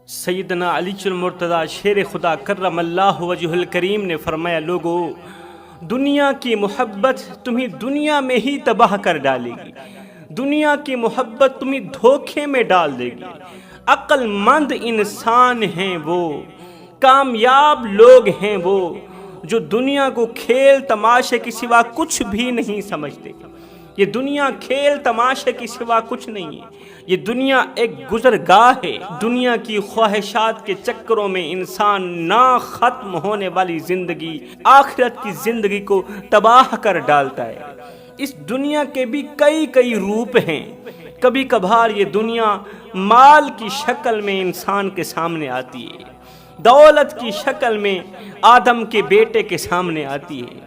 سیدنا علی المرتضیٰ شیر خدا کرم اللہ وجہ الکریم نے فرمایا، لوگو دنیا کی محبت تمہیں دنیا میں ہی تباہ کر ڈالے گی، دنیا کی محبت تمہیں دھوکے میں ڈال دے گی۔ عقل مند انسان ہیں وہ، کامیاب لوگ ہیں وہ، جو دنیا کو کھیل تماشے کے سوا کچھ بھی نہیں سمجھتے۔ یہ دنیا کھیل تماشے کے سوا کچھ نہیں ہے، یہ دنیا ایک گزرگاہ ہے۔ دنیا کی خواہشات کے چکروں میں انسان نہ ختم ہونے والی زندگی، آخرت کی زندگی کو تباہ کر ڈالتا ہے۔ اس دنیا کے بھی کئی روپ ہیں۔ کبھی کبھار یہ دنیا مال کی شکل میں انسان کے سامنے آتی ہے، دولت کی شکل میں آدم کے بیٹے کے سامنے آتی ہے،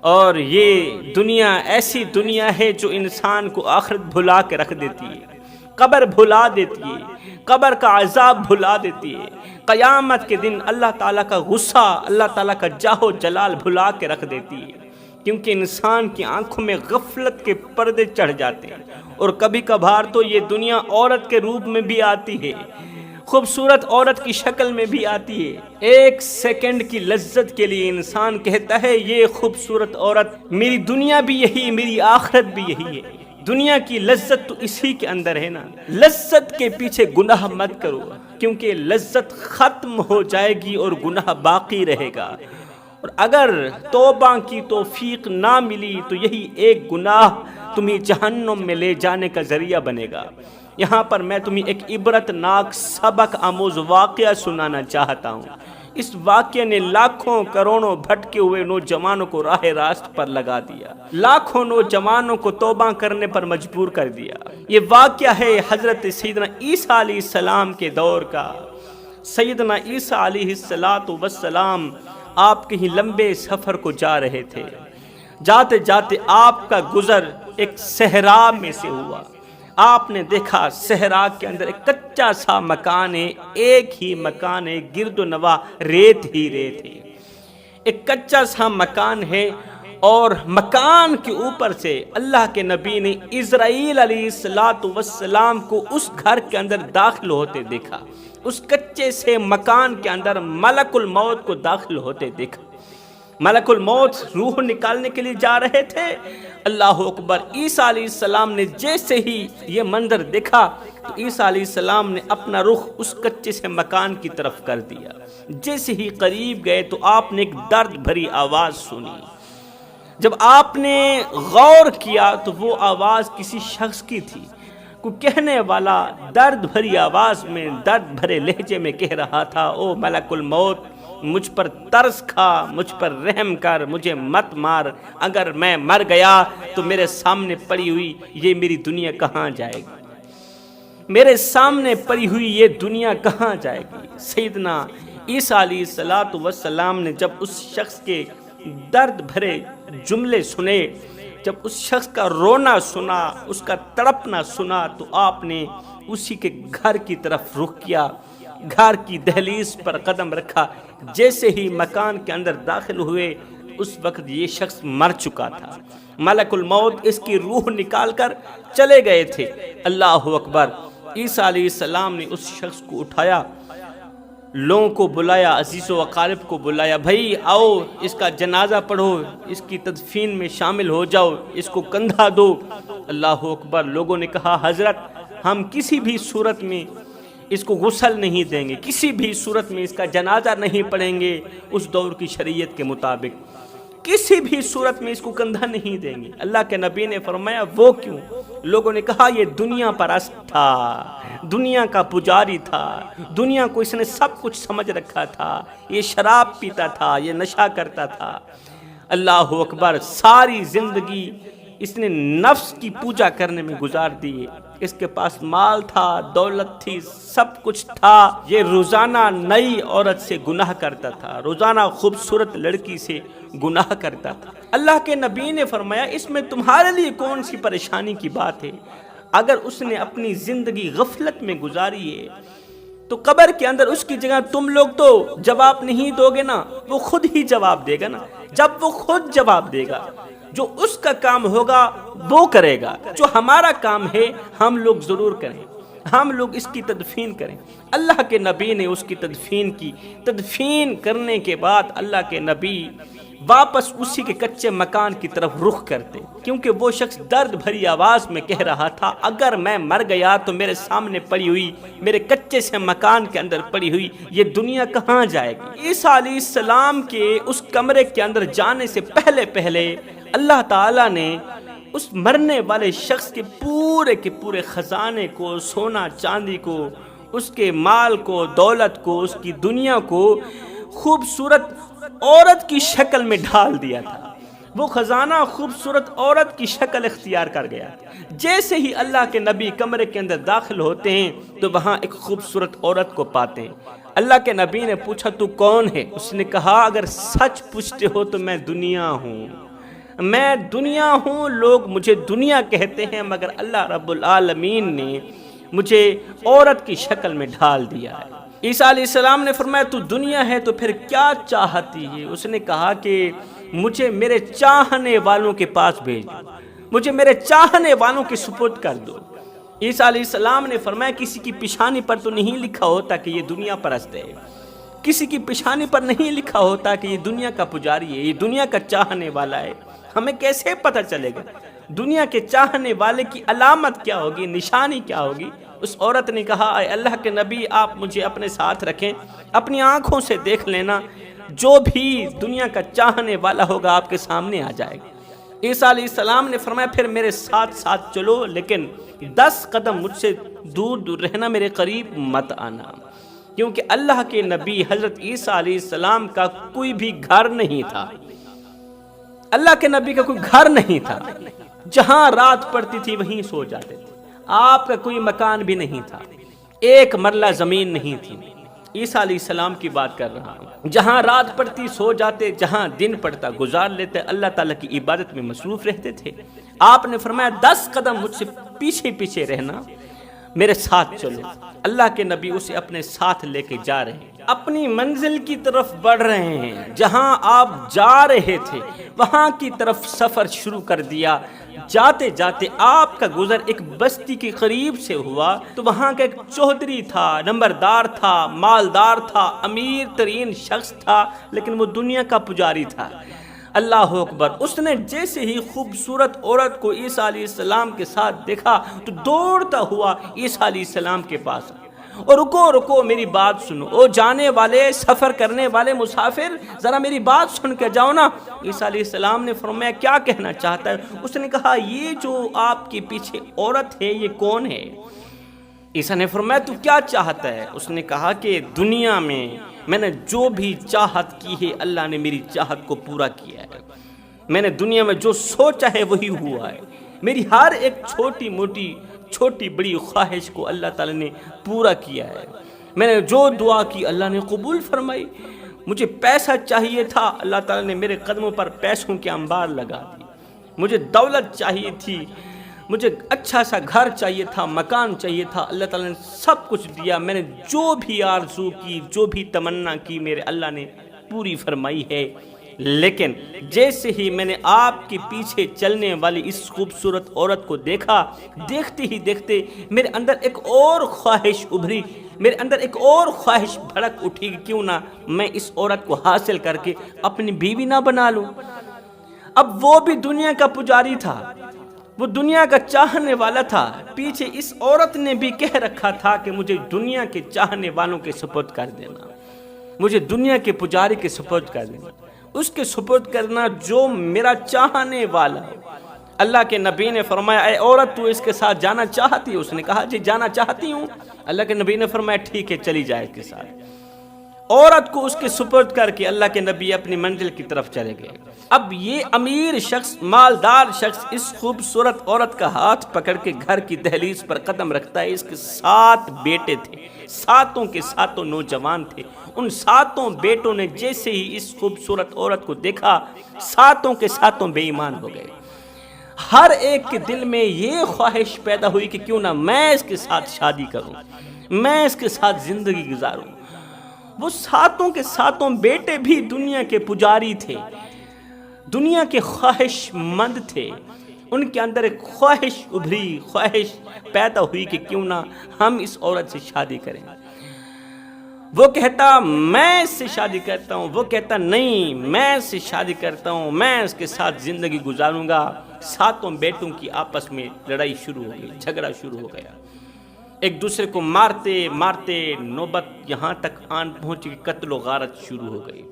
اور یہ دنیا ایسی دنیا ہے جو انسان کو آخرت بھلا کے رکھ دیتی ہے، قبر بھلا دیتی ہے، قبر کا عذاب بھلا دیتی ہے، قیامت کے دن اللہ تعالیٰ کا غصہ، اللہ تعالیٰ کا جاہ و جلال بھلا کے رکھ دیتی ہے، کیونکہ انسان کی آنکھوں میں غفلت کے پردے چڑھ جاتے ہیں۔ اور کبھی کبھار تو یہ دنیا عورت کے روپ میں بھی آتی ہے، خوبصورت عورت کی شکل میں بھی آتی ہے۔ ایک سیکنڈ کی لذت کے لیے انسان کہتا ہے یہ خوبصورت عورت، میری دنیا بھی یہی، میری آخرت بھی یہی ہے۔ دنیا کی لذت تو اسی کے اندر ہے نا۔ لذت کے پیچھے گناہ مت کرو، کیونکہ لذت ختم ہو جائے گی اور گناہ باقی رہے گا، اور اگر توبہ کی توفیق نہ ملی تو یہی ایک گناہ تمہیں جہنم میں لے جانے کا ذریعہ بنے گا۔ یہاں پر میں تمہیں ایک عبرت ناک سبق آموز واقعہ سنانا چاہتا ہوں۔ اس واقعے نے لاکھوں کروڑوں بھٹکے ہوئے نوجوانوں کو راہ راست پر لگا دیا، لاکھوں نوجوانوں کو توبہ کرنے پر مجبور کر دیا۔ یہ واقعہ ہے حضرت سیدنا عیسیٰ علیہ السلام کے دور کا۔ سیدنا عیسیٰ علیہ السلام آپ کہیں لمبے سفر کو جا رہے تھے، جاتے جاتے آپ کا گزر ایک صحرا میں سے ہوا۔ آپ نے دیکھا صحرا کے اندر ایک کچا سا مکان ہے، ایک ہی مکان ہے، گرد و نواح ریت ہی ریت ہے۔ ایک کچا سا مکان ہے، اور مکان کے اوپر سے اللہ کے نبی نے اسرائیل علیہ السلام کو اس گھر کے اندر داخل ہوتے دیکھا۔ اس کچے سے مکان کے اندر ملک الموت کو داخل ہوتے دیکھا۔ ملک الموت روح نکالنے کے لیے جا رہے تھے۔ اللہ اکبر! عیسیٰ علیہ السلام نے جیسے ہی یہ منظر دیکھا تو عیسیٰ علیہ السلام نے اپنا رخ اس کچے سے مکان کی طرف کر دیا۔ جیسے ہی قریب گئے تو آپ نے ایک درد بھری آواز سنی۔ جب آپ نے غور کیا تو وہ آواز کسی شخص کی تھی۔ کوئی کہنے والا درد بھری آواز میں، درد بھرے لہجے میں کہہ رہا تھا، او ملک الموت، مجھ پر ترس کھا، مجھ پر رحم کر، مجھے مت مار۔ اگر میں مر گیا تو میرے سامنے پڑی ہوئی یہ میری دنیا کہاں جائے گی؟ میرے سامنے پڑی ہوئی یہ دنیا کہاں جائے گی؟ سیدنا عیسیٰ علیہ السلام نے جب اس شخص کے درد بھرے جملے سنے، جب اس شخص کا رونا سنا، اس کا تڑپنا سنا، تو آپ نے اسی کے گھر کی طرف رخ کیا، گھر کی دہلیز پر قدم رکھا۔ جیسے ہی مکان کے اندر داخل ہوئے اس وقت یہ شخص مر چکا تھا۔ ملک الموت اس کی روح نکال کر چلے گئے تھے۔ اللہ اکبر! عیسیٰ علیہ السلام نے اس شخص کو اٹھایا، لوگوں کو بلایا، عزیز و اقارب کو بلایا، بھائی آؤ اس کا جنازہ پڑھو، اس کی تدفین میں شامل ہو جاؤ، اس کو کندھا دو۔ اللہ اکبر! لوگوں نے کہا حضرت ہم کسی بھی صورت میں اس کو غسل نہیں دیں گے، کسی بھی صورت میں اس کا جنازہ نہیں پڑھیں گے، اس دور کی شریعت کے مطابق کسی بھی صورت میں اس کو کندھا نہیں دیں گے۔ اللہ کے نبی نے فرمایا وہ کیوں؟ لوگوں نے کہا یہ دنیا پرست تھا، دنیا کا پجاری تھا، دنیا کو اس نے سب کچھ سمجھ رکھا تھا، یہ شراب پیتا تھا، یہ نشہ کرتا تھا۔ اللہ اکبر! ساری زندگی اس نے نفس کی پوجا کرنے میں گزار دی۔ اس کے پاس مال تھا، دولت تھی، سب کچھ تھا، یہ روزانہ نئی عورت سے گناہ کرتا تھا، روزانہ خوبصورت لڑکی سے گناہ کرتا تھا۔ اللہ کے نبی نے فرمایا اس میں تمہارے لیے کون سی پریشانی کی بات ہے؟ اگر اس نے اپنی زندگی غفلت میں گزاری ہے تو قبر کے اندر اس کی جگہ تم لوگ تو جواب نہیں دو گے نا، وہ خود ہی جواب دے گا نا۔ جب وہ خود جواب دے گا، جو اس کا کام ہوگا وہ کرے گا، جو ہمارا کام ہے ہم لوگ ضرور کریں۔ ہم لوگ اس کی تدفین کریں۔ اللہ کے نبی نے اس کی تدفین کی۔ تدفین کرنے کے بعد اللہ کے نبی واپس اسی کے کچے مکان کی طرف رخ کرتے، کیونکہ وہ شخص درد بھری آواز میں کہہ رہا تھا اگر میں مر گیا تو میرے سامنے پڑی ہوئی، میرے کچے سے مکان کے اندر پڑی ہوئی یہ دنیا کہاں جائے گی۔ عیسیٰ علیہ السلام کے اس کمرے کے اندر جانے سے پہلے اللہ تعالیٰ نے اس مرنے والے شخص کے پورے خزانے کو، سونا چاندی کو، اس کے مال کو، دولت کو، اس کی دنیا کو خوبصورت عورت کی شکل میں ڈھال دیا تھا۔ وہ خزانہ خوبصورت عورت کی شکل اختیار کر گیا۔ جیسے ہی اللہ کے نبی کمرے کے اندر داخل ہوتے ہیں تو وہاں ایک خوبصورت عورت کو پاتے ہیں۔ اللہ کے نبی نے پوچھا تو کون ہے؟ اس نے کہا اگر سچ پوچھتے ہو تو میں دنیا ہوں، میں دنیا ہوں، لوگ مجھے دنیا کہتے ہیں، مگر اللہ رب العالمین نے مجھے عورت کی شکل میں ڈھال دیا ہے۔ عیسیٰ علیہ السلام نے فرمایا تو دنیا ہے تو پھر کیا چاہتی ہے؟ اس نے کہا کہ مجھے میرے چاہنے والوں کے پاس بھیج دو، مجھے میرے چاہنے والوں کے سپرد کر دو۔ عیسیٰ علیہ السلام نے فرمایا کسی کی پیشانی پر تو نہیں لکھا ہوتا کہ یہ دنیا پرست ہے، کسی کی پیشانی پر نہیں لکھا ہوتا کہ یہ دنیا کا پجاری ہے، یہ دنیا کا چاہنے والا ہے، ہمیں کیسے پتہ چلے گا دنیا کے چاہنے والے کی علامت کیا ہوگی، نشانی کیا ہوگی؟ اس عورت نے کہا اے اللہ کے نبی آپ مجھے اپنے ساتھ رکھیں، اپنی آنکھوں سے دیکھ لینا، جو بھی دنیا کا چاہنے والا ہوگا آپ کے سامنے آ جائے گا۔ عیسیٰ علیہ السلام نے فرمایا پھر میرے ساتھ چلو، لیکن 10 قدم مجھ سے دور رہنا، میرے قریب مت آنا، کیونکہ اللہ کے نبی حضرت عیسیٰ علیہ السلام کا کوئی بھی گھر نہیں تھا۔ اللہ کے نبی کا کوئی گھر نہیں تھا، جہاں رات پڑتی تھی وہیں سو جاتے تھے۔ آپ کا کوئی مکان بھی نہیں تھا، ایک مرلہ زمین نہیں تھی۔ عیسیٰ علیہ السلام کی بات کر رہا ہوں، جہاں رات پڑتی سو جاتے، جہاں دن پڑتا گزار لیتے، اللہ تعالیٰ کی عبادت میں مصروف رہتے تھے۔ آپ نے فرمایا 10 قدم مجھ سے پیچھے رہنا، میرے ساتھ چلو۔ اللہ کے نبی اسے اپنے ساتھ لے کے جا رہے ہیں، اپنی منزل کی طرف بڑھ رہے ہیں، جہاں آپ جا رہے تھے وہاں کی طرف سفر شروع کر دیا۔ جاتے جاتے آپ کا گزر ایک بستی کے قریب سے ہوا تو وہاں کا ایک چودھری تھا، نمبردار تھا، مالدار تھا، امیر ترین شخص تھا، لیکن وہ دنیا کا پجاری تھا۔ اللہ اکبر! اس نے جیسے ہی خوبصورت عورت کو عیسیٰ علیہ السلام کے ساتھ دیکھا تو دوڑتا ہوا عیسیٰ علیہ السلام کے پاس، اور رکو میری بات سنو، او جانے والے سفر کرنے والے مسافر، ذرا میری بات سن کے جاؤ نا۔ عیسیٰ علیہ السلام نے فرمایا کیا کہنا چاہتا ہے؟ اس نے کہا یہ جو آپ کے پیچھے عورت ہے یہ کون ہے؟ عیسیٰ نے فرمایا تو کیا چاہتا ہے؟ اس نے کہا کہ دنیا میں نے جو بھی چاہت کی ہے اللہ نے میری چاہت کو پورا کیا ہے، میں نے دنیا میں جو سوچا ہے وہی ہوا ہے، میری ہر ایک چھوٹی بڑی خواہش کو اللہ تعالیٰ نے پورا کیا ہے، میں نے جو دعا کی اللہ نے قبول فرمائی، مجھے پیسہ چاہیے تھا اللہ تعالیٰ نے میرے قدموں پر پیسوں کے انبار لگا دی، مجھے دولت چاہیے تھی، مجھے اچھا سا گھر چاہیے تھا، مکان چاہیے تھا، اللہ تعالیٰ نے سب کچھ دیا، میں نے جو بھی آرزو کی، جو بھی تمنا کی میرے اللہ نے پوری فرمائی ہے۔ لیکن جیسے ہی میں نے آپ کے پیچھے چلنے والی اس خوبصورت عورت کو دیکھا، دیکھتے ہی دیکھتے میرے اندر ایک اور خواہش ابھری، میرے اندر ایک اور خواہش بھڑک اٹھی کہ کیوں نہ میں اس عورت کو حاصل کر کے اپنی بیوی نہ بنا لوں۔ اب وہ بھی دنیا کا پجاری تھا، وہ دنیا کا چاہنے والا تھا، پیچھے اس عورت نے بھی کہہ رکھا تھا کہ مجھے دنیا کے چاہنے والوں کے سپرد کر دینا، مجھے دنیا کے پجاری کے سپرد کر دینا، اس کے سپرد کرنا جو میرا چاہنے والا ہو۔ اللہ کے نبی نے فرمایا اے عورت تو اس کے ساتھ جانا چاہتی ہے؟ اس نے کہا جی جانا چاہتی ہوں۔ اللہ کے نبی نے فرمایا ٹھیک ہے چلی جائے اس کے ساتھ۔ عورت کو اس کے سپرد کر کے اللہ کے نبی اپنی منزل کی طرف چلے گئے۔ اب یہ امیر شخص، مالدار شخص اس خوبصورت عورت کا ہاتھ پکڑ کے گھر کی دہلیز پر قدم رکھتا ہے۔ اس کے 7 بیٹے تھے، 7 کے 7 نوجوان تھے۔ ان 7 بیٹوں نے جیسے ہی اس خوبصورت عورت کو دیکھا 7 کے 7 بے ایمان ہو گئے۔ ہر ایک کے دل میں یہ خواہش پیدا ہوئی کہ کیوں نہ میں اس کے ساتھ شادی کروں، میں اس کے ساتھ زندگی گزاروں۔ وہ 7 کے 7 بیٹے بھی دنیا کے پجاری تھے، دنیا کے خواہش مند تھے، ان کے اندر ایک خواہش ابھری، خواہش پیدا ہوئی کہ کیوں نہ ہم اس عورت سے شادی کریں۔ وہ کہتا میں اس سے شادی کرتا ہوں، وہ کہتا نہیں میں اس سے شادی کرتا ہوں، میں اس کے ساتھ زندگی گزاروں گا۔ ساتوں بیٹوں کی آپس میں لڑائی شروع ہو گئی، جھگڑا شروع ہو گیا، ایک دوسرے کو مارتے مارتے نوبت یہاں تک آن پہنچی کہ قتل و غارت شروع ہو گئی۔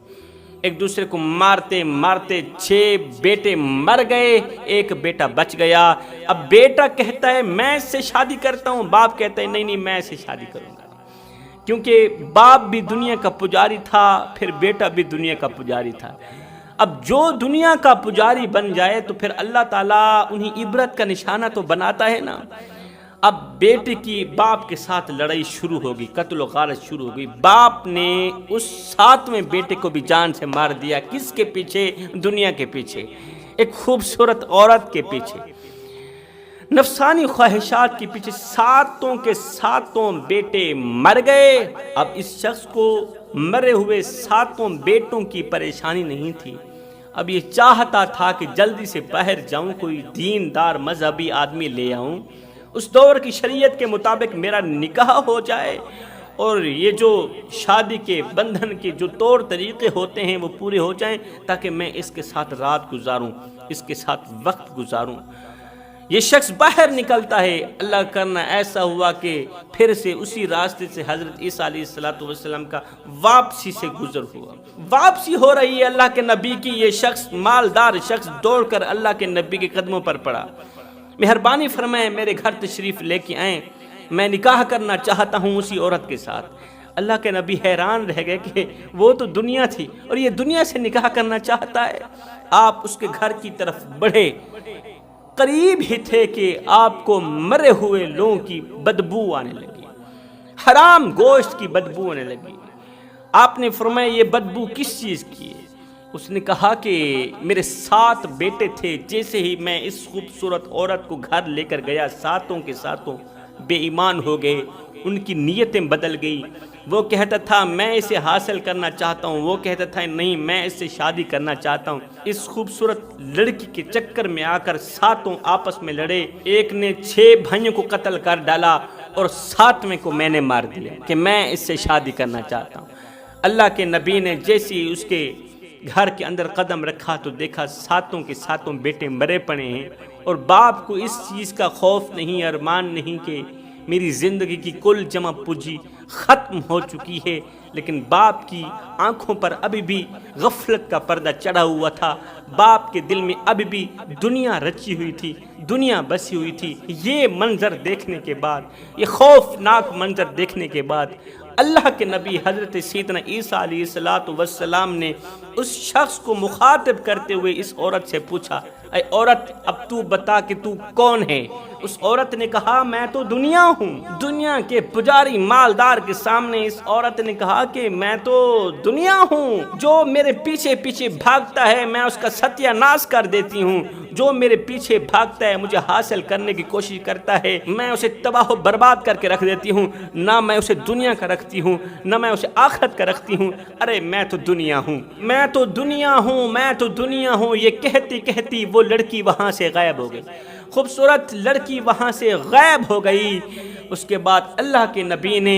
ایک دوسرے کو مارتے مارتے 6 بیٹے مر گئے، ایک بیٹا بچ گیا۔ اب بیٹا کہتا ہے میں اس سے شادی کرتا ہوں، باپ کہتا ہے نہیں نہیں میں اس سے شادی کروں گا، کیونکہ باپ بھی دنیا کا پجاری تھا، پھر بیٹا بھی دنیا کا پجاری تھا۔ اب جو دنیا کا پجاری بن جائے تو پھر اللہ تعالیٰ انہیں عبرت کا نشانہ تو بناتا ہے نا۔ اب بیٹے کی باپ کے ساتھ لڑائی شروع ہوگی، قتل و غارت شروع ہوگی۔ باپ نے اس 7ویں بیٹے کو بھی جان سے مار دیا۔ کس کے پیچھے؟ دنیا کے پیچھے، ایک خوبصورت عورت کے پیچھے، نفسانی خواہشات کے پیچھے 7 کے 7 بیٹے مر گئے۔ اب اس شخص کو مرے ہوئے 7 بیٹوں کی پریشانی نہیں تھی، اب یہ چاہتا تھا کہ جلدی سے باہر جاؤں، کوئی دیندار مذہبی آدمی لے آؤں، اس دور کی شریعت کے مطابق میرا نکاح ہو جائے اور یہ جو شادی کے بندھن کے جو طور طریقے ہوتے ہیں وہ پورے ہو جائیں، تاکہ میں اس کے ساتھ رات گزاروں، اس کے ساتھ وقت گزاروں۔ یہ شخص باہر نکلتا ہے، اللہ کرنا ایسا ہوا کہ پھر سے اسی راستے سے حضرت عیسیٰ علیہ السلام کا واپسی سے گزر ہوا۔ واپسی ہو رہی ہے اللہ کے نبی کی، یہ شخص مالدار شخص دوڑ کر اللہ کے نبی کے قدموں پر پڑا، مہربانی فرمائیں میرے گھر تشریف لے کے آئیں، میں نکاح کرنا چاہتا ہوں اسی عورت کے ساتھ۔ اللہ کے نبی حیران رہ گئے کہ وہ تو دنیا تھی اور یہ دنیا سے نکاح کرنا چاہتا ہے۔ آپ اس کے گھر کی طرف بڑھے، قریب ہی تھے کہ آپ کو مرے ہوئے لوگوں کی بدبو آنے لگی، حرام گوشت کی بدبو آنے لگی۔ آپ نے فرمایا یہ بدبو کس چیز کی ہے؟ اس نے کہا کہ میرے 7 بیٹے تھے، جیسے ہی میں اس خوبصورت عورت کو گھر لے کر گیا 7 کے 7 بے ایمان ہو گئے، ان کی نیتیں بدل گئی۔ وہ کہتا تھا میں اسے حاصل کرنا چاہتا ہوں، وہ کہتا تھا نہیں میں اس سے شادی کرنا چاہتا ہوں۔ اس خوبصورت لڑکی کے چکر میں آ کر 7 آپس میں لڑے، ایک نے 6 بھائیوں کو قتل کر ڈالا اور 7ویں کو میں نے مار دیا کہ میں اس سے شادی کرنا چاہتا ہوں۔ اللہ کے نبی نے جیسی اس کے گھر کے اندر قدم رکھا تو دیکھا 7 کے 7 بیٹے مرے پڑے ہیں، اور باپ کو اس چیز کا خوف نہیں، ارمان نہیں کہ میری زندگی کی کل جمع پوجی ختم ہو چکی ہے، لیکن باپ کی آنکھوں پر ابھی بھی غفلت کا پردہ چڑھا ہوا تھا، باپ کے دل میں ابھی بھی دنیا رچی ہوئی تھی، دنیا بسی ہوئی تھی۔ یہ منظر دیکھنے کے بعد، یہ خوفناک منظر دیکھنے کے بعد اللہ کے نبی حضرت سیدنا عیسیٰ علیہ السلام نے اس شخص کو مخاطب کرتے ہوئے اس عورت سے پوچھا اے عورت اب تو بتا کہ تو کون ہے؟ اس عورت نے کہا میں تو دنیا ہوں۔ دنیا کے پجاری مالدار کے سامنے اس عورت نے کہا کہ میں تو دنیا ہوں، جو میرے پیچھے پیچھے بھاگتا ہے میں اس کا ستیہ ناش کر دیتی ہوں، جو میرے پیچھے بھاگتا ہے مجھے حاصل کرنے کی کوشش کرتا ہے میں اسے تباہ و برباد کر کے رکھ دیتی ہوں، نہ میں اسے دنیا کا رکھتی ہوں نہ میں اسے آخرت کا رکھتی ہوں۔ ارے میں تو دنیا ہوں، میں تو دنیا ہوں، میں تو دنیا ہوں۔ یہ کہتی کہتی وہ لڑکی وہاں سے غائب ہو گئی، خوبصورت لڑکی وہاں سے غائب ہو گئی۔ اس کے بعد اللہ کے نبی نے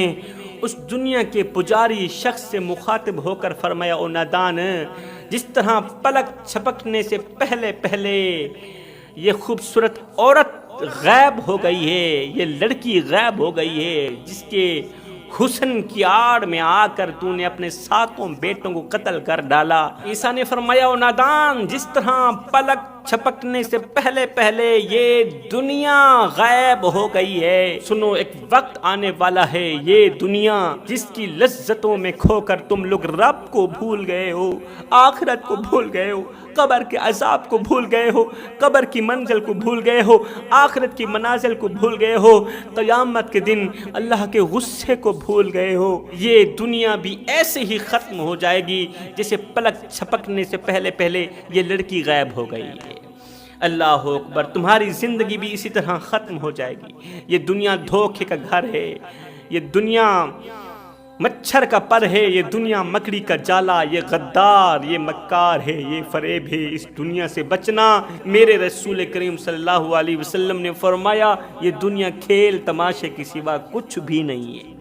اس دنیا کے پجاری شخص سے مخاطب ہو کر فرمایا او نادان، جس طرح پلک چھپکنے سے پہلے پہلے یہ خوبصورت عورت غائب ہو گئی ہے، یہ لڑکی غائب ہو گئی ہے جس کے حسن کی آڑ میں آ کر تو نے اپنے 7 بیٹوں کو قتل کر ڈالا۔ عیسیٰ نے فرمایا او نادان، جس طرح پلک چھپکنے سے پہلے پہلے یہ دنیا غائب ہو گئی ہے، سنو ایک وقت آنے والا ہے یہ دنیا جس کی لذتوں میں کھو کر تم لوگ رب کو بھول گئے ہو، آخرت کو بھول گئے ہو، قبر کے عذاب کو بھول گئے ہو، قبر کی منزل کو بھول گئے ہو، آخرت کی منازل کو بھول گئے ہو، قیامت کے دن اللہ کے غصے کو بھول گئے ہو۔ یہ دنیا بھی ایسے ہی ختم ہو جائے گی جیسے پلک چھپکنے سے پہلے پہلے یہ لڑکی غائب ہو گئی ہے۔ اللہ اکبر، تمہاری زندگی بھی اسی طرح ختم ہو جائے گی۔ یہ دنیا دھوکے کا گھر ہے، یہ دنیا مچھر کا پر ہے یہ دنیا، مکڑی کا جالا، یہ غدار، یہ مکار ہے، یہ فریب ہے، اس دنیا سے بچنا۔ میرے رسول کریم صلی اللہ علیہ وسلم نے فرمایا یہ دنیا کھیل تماشے کے سوا کچھ بھی نہیں ہے۔